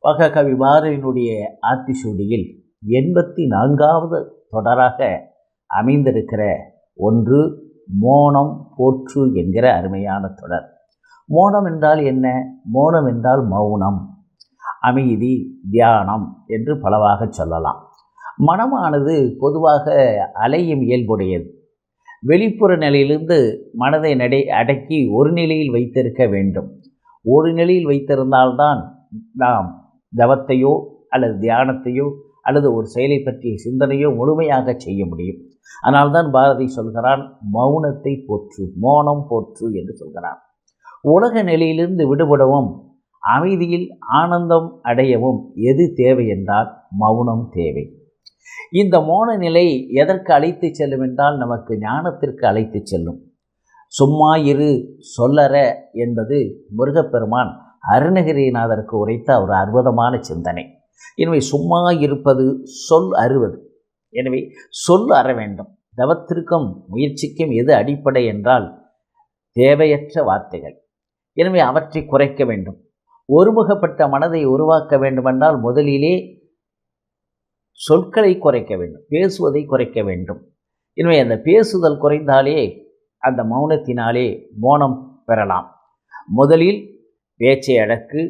மகாகவி பாரதியினுடைய ஆத்திசூடியில் 84வது தொடராக அமைந்திருக்கிற ஒன்று மோனம் போற்று என்கிற அருமையான தொடர். மோனம் என்றால் என்ன? மோனம் என்றால் மௌனம், அமைதி, தியானம் என்று பலவாக சொல்லலாம். மனமானது பொதுவாக அலையும் இயல்புடையது. வெளிப்புற நிலையிலிருந்து மனதை அடக்கி ஒரு நிலையில் வைத்திருக்க வேண்டும். ஒரு நிலையில் வைத்திருந்தால்தான் நாம் தவத்தையோ அல்லது தியானத்தையோ அல்லது ஒரு செயலை பற்றிய சிந்தனையோ முழுமையாக செய்ய முடியும். அதனால்தான் பாரதி சொல்கிறான், மௌனத்தை போற்று, மோனம் போற்று என்று சொல்கிறான். உலக நிலையிலிருந்து விடுபடவும் அமைதியில் ஆனந்தம் அடையவும் எது தேவை என்றால் மௌனம் தேவை. இந்த மௌன நிலை எதற்கு அழைத்து செல்லும் என்றால் நமக்கு ஞானத்திற்கு அழைத்து செல்லும். சும்மா இரு சொல்லற என்பது முருகப்பெருமான் அருணகிரிநாதருக்கு உரைத்த ஒரு அற்புதமான சிந்தனை. எனவே சும்மா இருப்பது சொல் அறுவது. எனவே சொல் அற வேண்டும். தவத்திற்கும் முயற்சிக்கும் எது அடிப்படை என்றால் தேவையற்ற வார்த்தைகள். எனவே அவற்றை குறைக்க வேண்டும். ஒருமுகப்பட்ட மனதை உருவாக்க வேண்டுமென்றால் முதலிலே சொற்களை குறைக்க வேண்டும், பேசுவதை குறைக்க வேண்டும். எனவே அந்த பேசுதல் குறைந்தாலே அந்த மௌனத்தினாலே மோனம் பெறலாம். முதலில் பேச்சை அடக்கு,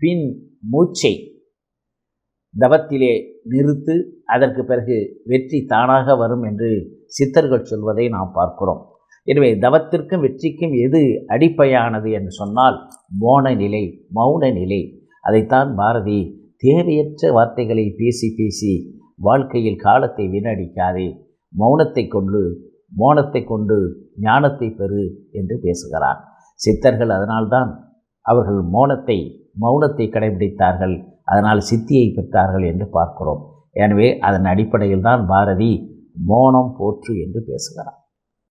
பின் மூச்சை தவத்திலே நிறுத்து, அதற்கு பிறகு வெற்றி தானாக வரும் என்று சித்தர்கள் சொல்வதை நாம் பார்க்கிறோம். எனவே தவத்திற்கும் வெற்றிக்கும் எது அடிப்படையானது என்று சொன்னால் மோன நிலை, மௌன நிலை. அதைத்தான் பாரதி தேவையற்ற வார்த்தைகளை பேசி பேசி வாழ்க்கையில் காலத்தை வீணடிக்காதே, மௌனத்தை கொண்டு ஞானத்தை பெறு என்று பேசுகிறார். சித்தர்கள் அதனால்தான் அவர்கள் மௌனத்தை கடைபிடித்தார்கள், அதனால் சித்தியை பெற்றார்கள் என்று பார்க்கிறோம். எனவே அதன் அடிப்படையில் தான் பாரதி மோனம் போற்று என்று பேசுகிறார்.